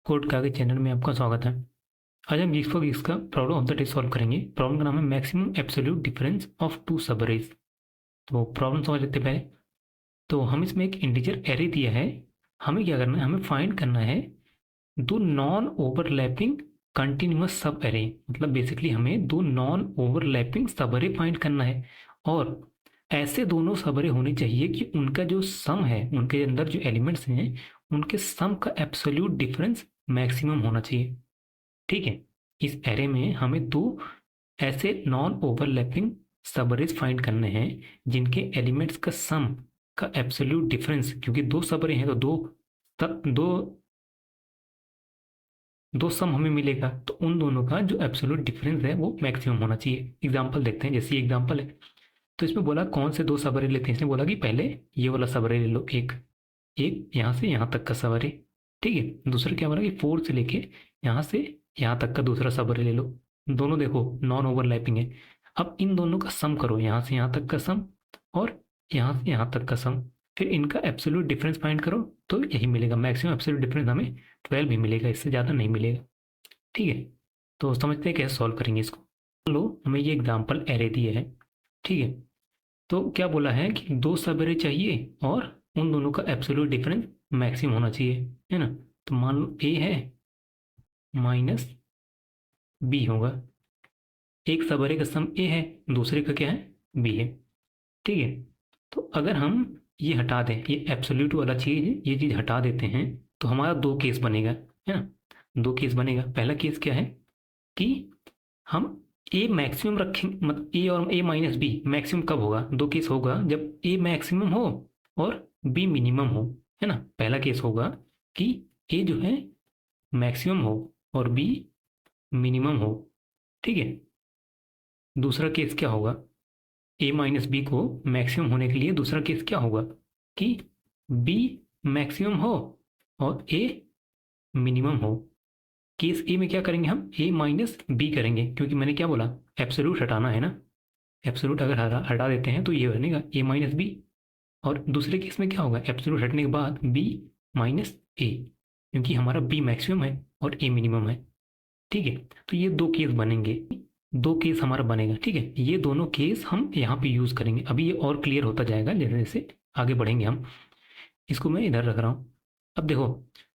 Code का आगे channel में आपका स्वागत है। आज हम गिग्स फॉर गिग्स का problem of the day solve करेंगे। प्रॉब्लम का नाम है maximum absolute difference of two subarrays. तो प्रॉब्लम समझ लेते हैं पहले। तो हम इसमें एक इंटीजर एरे दिया है। हमें क्या करना है, हमें फाइंड करना है दो नॉन ओवरलैपिंग कंटिन्यूअस सब एरे। मतलब बेसिकली हमें दो नॉन ओवरलैपिंग सब एरे फाइंड करना है। और ऐसे दोनों सब एरे होने चाहिए कि उनका जो सम है, उनके अंदर जो एलिमेंट्स हैं, उनके सम का एब्सोल्यूट डिफरेंस मैक्सिमम होना चाहिए। ठीक है। इस एरे में हमें दो ऐसे नॉन ओवरलैपिंग सब अरेज फाइंड करने हैं जिनके एलिमेंट्स का सम का एब्सोल्यूट डिफरेंस, क्योंकि दो सब अरे हैं तो दो दो सम हमें मिलेगा, तो उन दोनों का जो एब्सोल्यूट डिफरेंस है वो मैक्सिमम होना चाहिए। एग्जांपल देखते हैं। जैसे ये एग्जांपल है, तो इसमें बोला कौन से दो सब अरे लेते हैं। इसने बोला कि पहले ये वाला सब अरे ले लो, एक एक यहाँ से यहाँ तक का सब अरे। ठीक है। दूसरा क्या बोला कि 4 से लेके यहाँ से यहाँ तक का दूसरा सब अरे ले लो। दोनों देखो नॉन ओवरलैपिंग है। अब इन दोनों का सम करो, यहाँ से यहाँ तक का सम और यहाँ से यहाँ तक का सम। फिर इनका एब्सोल्यूट डिफरेंस फाइंड करो, तो यही मिलेगा। मैक्सिमम एब्सोल्यूट डिफरेंस हमें 12 ही मिलेगा, इससे ज़्यादा नहीं मिलेगा। ठीक है। तो समझते हैं कैसे सॉल्व करेंगे इसको। लो, हमें ये एग्जाम्पल एरे दिए है। ठीक है। तो क्या बोला है कि दो सब एरे चाहिए और उन दोनों का एब्सोल्यूट डिफरेंस मैक्सिमम होना चाहिए, है ना। तो मान लो ए है माइनस बी होगा। एक सब एरे का सम ए है, दूसरे का क्या है, बी है। ठीक है। तो अगर हम ये हटा दें, ये एब्सोल्यूट वाला चीज, ये चीज हटा देते हैं, तो हमारा दो केस बनेगा, है ना। दो केस बनेगा। पहला केस क्या है कि हम ए मैक्सिमम रखेंगे। मतलब ए और ए माइनस बी मैक्सिमम कब होगा, दो केस होगा, जब ए मैक्सिमम हो और बी मिनिमम हो, है ना। पहला केस होगा कि ए जो है मैक्सिमम हो और बी मिनिमम हो। ठीक है। दूसरा केस क्या होगा, ए माइनस बी को मैक्सिमम होने के लिए दूसरा केस क्या होगा कि बी मैक्सिमम हो और ए मिनिमम हो। केस ए में क्या करेंगे, हम ए माइनस बी करेंगे, क्योंकि मैंने क्या बोला, एब्सोल्यूट हटाना है ना। एब्सोल्यूट अगर हटा देते हैं तो ये बनेगा ए माइनस बी। और दूसरे केस में क्या होगा, एब्सोल्यूट हटने के बाद बी माइनस ए, क्योंकि हमारा बी मैक्सिमम है और ए मिनिमम है। ठीक है। तो ये दो केस बनेंगे, दो केस हमारा बनेगा। ठीक है। ये दोनों केस हम यहाँ पे यूज करेंगे। अभी ये और क्लियर होता जाएगा जैसे जैसे आगे बढ़ेंगे हम। इसको मैं इधर रख रहा हूँ। अब देखो,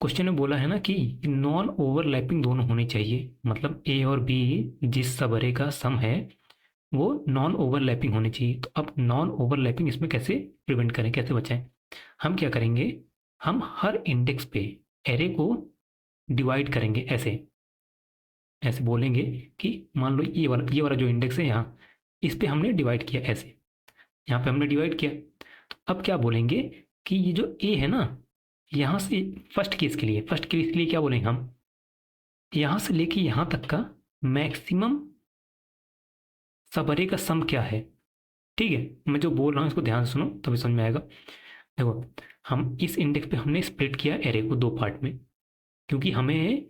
क्वेश्चन में बोला है ना कि नॉन ओवरलैपिंग दोनों होने चाहिए। मतलब ए और बी जिस सबअरे का सम है वो नॉन ओवरलैपिंग होनी चाहिए। तो अब नॉन ओवरलैपिंग इसमें कैसे प्रिवेंट करें, कैसे बचाएं। हम क्या करेंगे, हम हर इंडेक्स पे एरे को डिवाइड करेंगे। ऐसे ऐसे बोलेंगे कि मान लो ये वाला जो इंडेक्स है यहाँ, इस पे हमने डिवाइड किया ऐसे, यहाँ पे हमने डिवाइड किया। तो अब क्या बोलेंगे कि ये जो ए है ना, यहाँ से फर्स्ट केस के लिए क्या बोलेंगे हम, यहाँ से लेके यहाँ तक का मैक्सिमम सबअरे का सम क्या है। ठीक है। मैं जो बोल रहा हूँ इसको ध्यान से सुनो तभी समझ में आएगा। देखो, हम इस इंडेक्स पे हमने स्प्लिट किया एरे को दो पार्ट में, क्योंकि हमें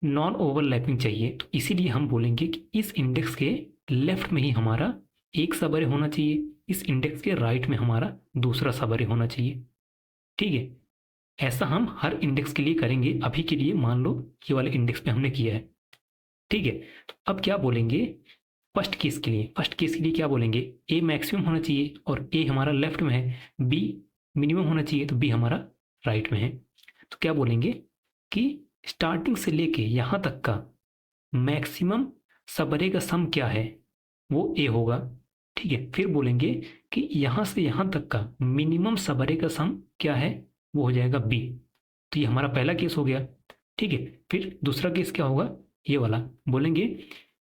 नॉन ओवरलैपिंग चाहिए। तो इसीलिए हम बोलेंगे कि इस इंडेक्स के लेफ्ट में ही हमारा एक सब अरे होना चाहिए, इस इंडेक्स के राइट में हमारा दूसरा सब अरे होना चाहिए। ठीक है। ऐसा हम हर इंडेक्स के लिए करेंगे। अभी के लिए मान लो ये वाले इंडेक्स पे हमने किया है। ठीक है। तो अब क्या बोलेंगे, फर्स्ट केस के लिए क्या बोलेंगे, ए मैक्सिमम होना चाहिए और ए हमारा लेफ्ट में है, बी मिनिमम होना चाहिए तो बी हमारा राइट में है। तो क्या बोलेंगे कि स्टार्टिंग से लेके यहाँ तक का मैक्सिमम सबअरे का सम क्या है, वो ए होगा। ठीक है। फिर बोलेंगे कि यहाँ से यहाँ तक का मिनिमम सबअरे का सम क्या है, वो हो जाएगा बी। तो ये हमारा पहला केस हो गया। ठीक है। फिर दूसरा केस क्या होगा, ये वाला बोलेंगे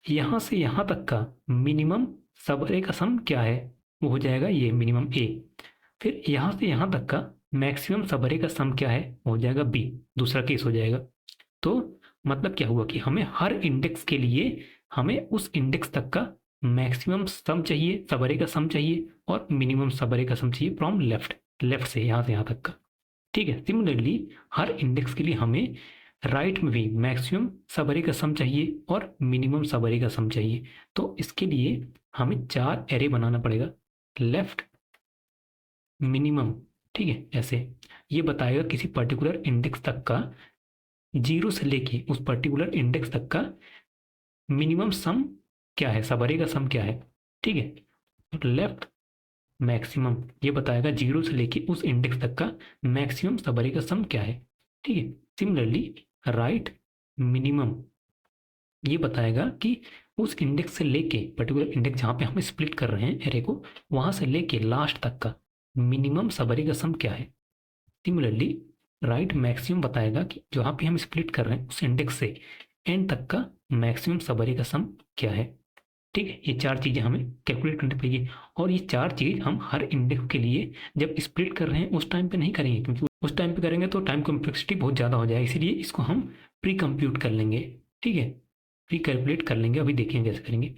यहाँ से यहाँ तक का मिनिमम सबअरे का सम क्या है, वो हो जाएगा ये मिनिमम ए। फिर यहाँ से यहाँ तक का मैक्सिमम सबअरे का सम क्या है, वो हो जाएगा बी। दूसरा केस हो जाएगा। तो मतलब क्या हुआ कि हमें हर इंडेक्स के लिए हमें उस इंडेक्स तक का मैक्सिमम सम चाहिए, सबअरे का सम चाहिए, और मिनिमम सबअरे का सम चाहिए फ्रॉम लेफ्ट, लेफ्ट से यहाँ तक का। ठीक है। सिमिलरली हर इंडेक्स के लिए हमें राइट में भी मैक्सिमम सबअरे का सम चाहिए और मिनिमम सबअरे का सम चाहिए। तो इसके लिए हमें 4 एरे बनाना पड़ेगा, लेफ्ट, मिनिमम। ठीक है। ऐसे ये बताएगा किसी पर्टिकुलर इंडेक्स तक का जीरो से लेके उस पर्टिकुलर इंडेक्स तक का मिनिमम सम क्या है, सब अरे का सम क्या है, ठीक है। लेफ्ट मैक्सिमम ये बताएगा जीरो से लेके उस इंडेक्स तक का मैक्सिमम सब अरे का सम क्या है, ठीक है। सिमिलरली राइट मिनिमम ये बताएगा कि उस इंडेक्स से लेके पर्टिकुलर इंडेक्स जहाँ पे हम स्प्लिट कर रहे हैं एरे को, वहां से लेके लास्ट तक का मिनिमम सब अरे का सम क्या है। सिमिलरली राइट मैक्सिमम बताएगा कि जहाँ पे हम स्प्लिट कर रहे हैं उस इंडेक्स से एंड तक का मैक्सिमम सब अरे का सम क्या है, ठीक है। ये चार चीज़ें हमें कैलकुलेट करनी पड़ेगी, और ये चार चीज़ हम हर इंडेक्स के लिए जब स्प्लिट कर रहे हैं उस टाइम पे नहीं करेंगे, क्योंकि उस टाइम पे करेंगे तो टाइम कॉम्प्लेक्सिटी बहुत ज़्यादा हो जाएगी, इसलिए इसको हम प्री कंप्यूट कर लेंगे, ठीक है। प्री कैलकुलेट कर लेंगे, अभी देखेंगे कैसे करेंगे।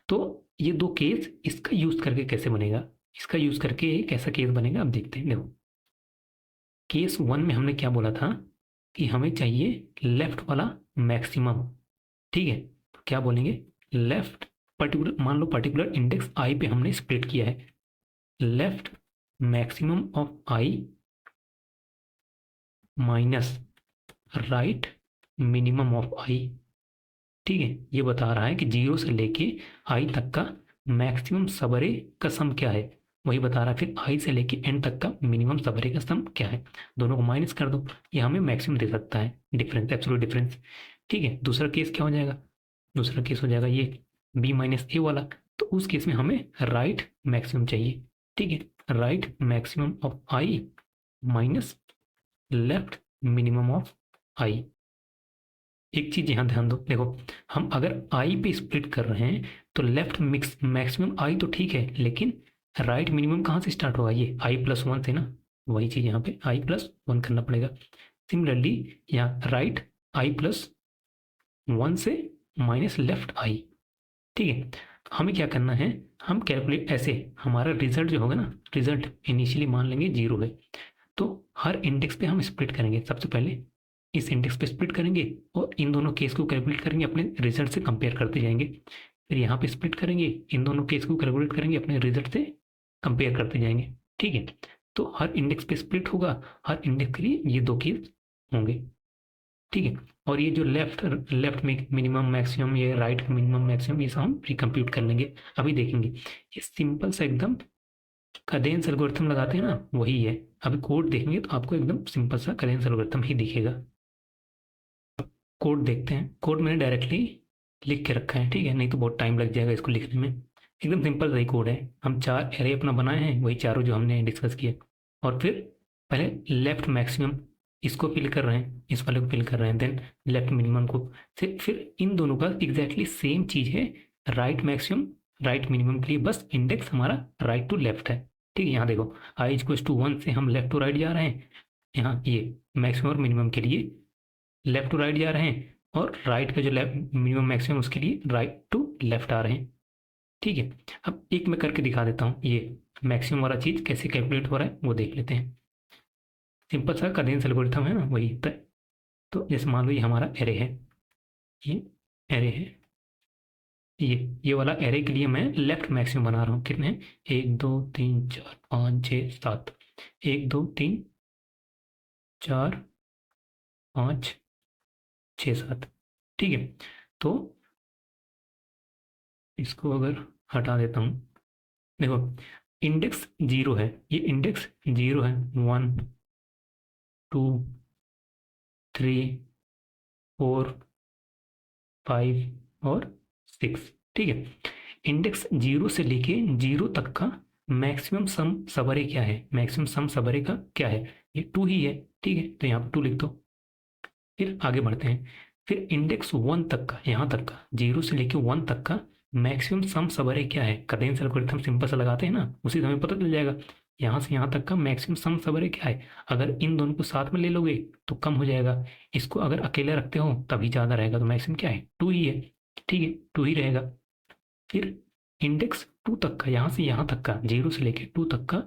तो ये दो केस इसका यूज करके कैसे बनेगा, इसका यूज करके कैसा केस बनेगा अब देखते हैं। देखो केस वन में हमने क्या बोला था कि हमें चाहिए लेफ्ट वाला मैक्सिमम, ठीक है। तो क्या बोलेंगे, लेफ्ट पर्टिकुलर, मान लो पर्टिकुलर इंडेक्स आई पे हमने स्प्लिट किया है, left maximum of I minus right minimum of I, ठीक है। ये बता रहा है कि जीरो से लेके आई तक का मैक्सिमम सबरे का सम क्या है, वही बता रहा है। फिर आई से लेके एन तक का मिनिमम सबरे का सम क्या है, दोनों को माइनस कर दो, ये हमें मैक्सिमम दे सकता है, डिफरेंस, एब्सोल्यूट डिफरेंस, ठीक है। दूसरा केस क्या हो जाएगा, दूसरा केस हो जाएगा ये बी माइनस ए वाला, तो उस केस में हमें राइट मैक्सिमम चाहिए, ठीक है। Right maximum of I minus left minimum of I. एक चीज यहाँ ध्यान दो, देखो हम अगर आई पे स्प्लिट कर रहे हैं तो लेफ्ट मिक्स मैक्सिमम आई तो ठीक है, लेकिन राइट मिनिमम कहाँ से स्टार्ट होगा, ये आई प्लस वन से ना, वही चीज यहाँ पे आई प्लस वन करना पड़ेगा। सिमिलरली यहाँ राइट आई प्लस वन से माइनस लेफ्ट आई, ठीक है। तो हमें क्या करना है, हम कैलकुलेट ऐसे, हमारा रिजल्ट जो होगा ना, रिजल्ट इनिशियली मान लेंगे जीरो है, तो हर इंडेक्स पे हम स्प्लिट करेंगे, सबसे पहले इस इंडेक्स पे स्प्लिट करेंगे और इन दोनों केस को कैलकुलेट करेंगे, अपने रिजल्ट से कंपेयर करते जाएंगे। फिर यहाँ पे स्प्लिट करेंगे, इन दोनों केस को कैलकुलेट करेंगे, अपने रिजल्ट से कंपेयर करते जाएंगे, ठीक है। तो हर इंडेक्स पे स्प्लिट होगा, हर इंडेक्स के लिए ये दो केस होंगे, ठीक है। और ये जो लेफ्ट लेफ्ट में मिनिमम मैक्सिमम, ये राइट मिनिमम मैक्सिमम, ये सब हम प्री कंप्यूट कर लेंगे, अभी देखेंगे। ये सिंपल सा एकदम कदेंस एल्गोरिथम लगाते हैं ना, वही है। अभी कोड देखेंगे तो आपको एकदम सिंपल सा कदेंस एल्गोरिथम ही दिखेगा। कोड देखते हैं, कोड मैंने डायरेक्टली लिख के रखा है, ठीक है, नहीं तो बहुत टाइम लग जाएगा इसको लिखने में। एकदम सिंपल सही कोड है, हम चार एरे अपना बनाए हैं, वही चारों जो हमने डिस्कस किए। और फिर पहले लेफ्ट मैक्सिमम इसको फिल कर रहे हैं, इस वाले को फिल कर रहे हैं, देन लेफ्ट मिनिमम को, फिर इन दोनों का एग्जैक्टली सेम चीज है, राइट मैक्सिमम राइट मिनिमम के लिए बस इंडेक्स हमारा राइट टू लेफ्ट है, ठीक है। यहाँ देखो आई इक्वल्स टू वन से हम लेफ्ट टू राइट जा रहे हैं, यहाँ ये मैक्सिमम और मिनिमम के लिए लेफ्ट टू राइट जा रहे हैं, और राइट का जो लेफ्ट मिनिमम मैक्सिमम उसके लिए राइट टू लेफ्ट आ रहे हैं, ठीक है। अब एक मैं करके दिखा देता हूँ, ये मैक्सिमम वाला चीज़ कैसे कैलकुलेट हो रहा है वो देख लेते हैं। सिंपल सा कदेंस एल्गोरिथम है ना, वही तो जैसे मान लो ये हमारा एरे है, ये एरे है, ये वाला एरे के लिए मैं लेफ्ट मैक्सिमम बना रहा हूँ, कितने हैं, एक दो तीन चार पाँच छः सात, एक दो तीन चार पाँच छः सात, ठीक है। तो इसको अगर हटा देता हूँ, देखो इंडेक्स जीरो है, ये इंडेक्स जीरो है, one two three four five और सिक्स, ठीक है। इंडेक्स जीरो से लेके जीरो तक का मैक्सिमम सम सबरे क्या है, मैक्सिमम सम सबरे का क्या है, ये टू ही है, ठीक है। तो यहाँ पर टू लिख दो। फिर आगे बढ़ते हैं, फिर इंडेक्स वन तक का, यहाँ तक का जीरो से लेके वन तक का मैक्सिमम सम सबरे क्या है, कदेंस एल्गोरिथम सिंपल से लगाते हैं ना, उसी से हमें पता चल जाएगा यहाँ से यहाँ तक का मैक्सिमम सम सबरे क्या है। अगर इन दोनों को साथ में ले लोगे तो कम हो जाएगा, इसको अगर अकेले रखते हो तभी ज़्यादा रहेगा, तो मैक्सिमम क्या है, टू ही है, ठीक है, टू ही रहेगा। फिर इंडेक्स टू तक का, यहाँ से यहाँ तक का, जीरो से लेके टू तक का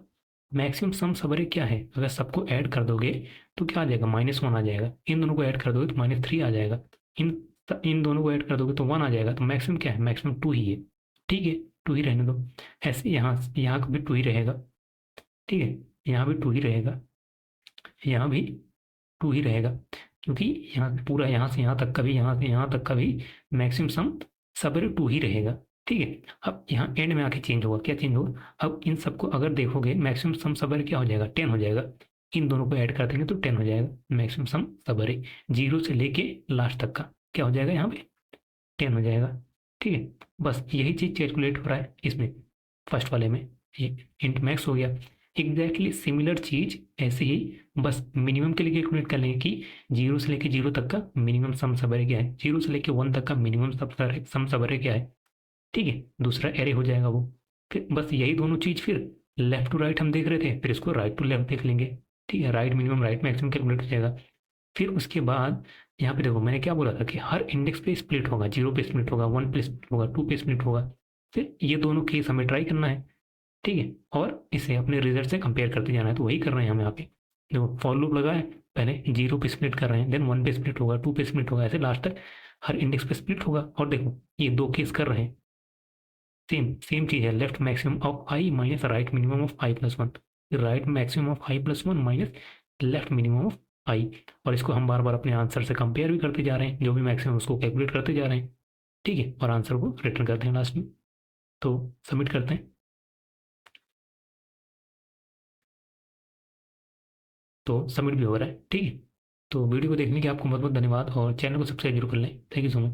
मैक्सिमम सम सबरे क्या है, अगर सबको ऐड कर दोगे तो क्या आ जाएगा, माइनस वन आ जाएगा। इन दोनों को ऐड कर दोगे तो माइनस थ्री आ जाएगा। इन इन दोनों को ऐड कर दोगे तो वन आ जाएगा। तो मैक्सिमम क्या है, मैक्सिमम टू ही है, ठीक है, टू ही रहने दो। ऐसे यहाँ यहाँ भी टू ही रहेगा, ठीक है, यहाँ भी टू ही रहेगा, यहाँ भी टू ही रहेगा। क्योंकि यहाँ पूरा यहाँ से यहाँ तक का भी, यहाँ से यहाँ तक का भी मैक्सिमम सम सब एरे 2 ही रहेगा। ठीक है। अब यहाँ एंड में आके चेंज होगा, क्या चेंज होगा, अब इन सबको अगर देखोगे मैक्सिमम सम सब एरे क्या हो जाएगा, 10 हो जाएगा। इन दोनों को ऐड कर देंगे तो 10 हो जाएगा मैक्सिमम सम सब एरे, जीरो से लेके लास्ट तक का क्या हो जाएगा यहाँ पे, 10 हो जाएगा। ठीक है। बस यही चीज़ कैलकुलेट हो रहा है इसमें, फर्स्ट वाले में ये इंट मैक्स हो गया। एग्जैक्टली सिमिलर चीज ऐसे ही बस मिनिमम के लिए कैलकुलेट कर लेंगे कि जीरो से लेके जीरो तक का मिनिमम सम सब एरे क्या है, जीरो से लेके 1 तक का मिनिमम सम सब एरे क्या है। ठीक है। दूसरा एरे हो जाएगा वो। फिर बस यही दोनों चीज फिर लेफ्ट टू राइट हम देख रहे थे, फिर इसको राइट टू लेफ्ट देख लेंगे। ठीक है। Right minimum right maximum calculate हो जाएगा। फिर उसके बाद यहाँ पे देखो मैंने क्या बोला था कि हर इंडेक्स पे स्प्लिट होगा, जीरो पे स्प्लिट होगा, 1 पे स्प्लिट होगा, 2 पे स्प्लिट होगा। फिर ये दोनों केस हमें ट्राई करना है। ठीक है। और इसे अपने रिजल्ट से कंपेयर करते जाना है, तो वही कर रहे हैं हम यहाँ पे। देखो फॉर लूप लगा है, पहले जीरो पे स्प्लिट कर रहे हैं, देन 1 पे स्प्लिट होगा, 2 पे स्प्लिट होगा, ऐसे लास्ट तक हर इंडेक्स पे स्प्लिट होगा। और देखो ये दो केस कर रहे हैं, सेम सेम चीज है, left maximum of I minus right minimum of I plus one, right maximum of I plus one minus left minimum of I. और इसको हम बार बार अपने आंसर से कंपेयर भी करते जा रहे हैं, जो भी मैक्सिमम उसको कैलकुलेट करते जा रहे हैं। ठीक है। और आंसर को रिटर्न करते हैं लास्ट में। तो सबमिट करते हैं। तो सबमिट भी हो रहा है। ठीक है। तो वीडियो को देखने के आपको बहुत बहुत धन्यवाद, और चैनल को सब्सक्राइब जरूर कर लें। Thank you so much.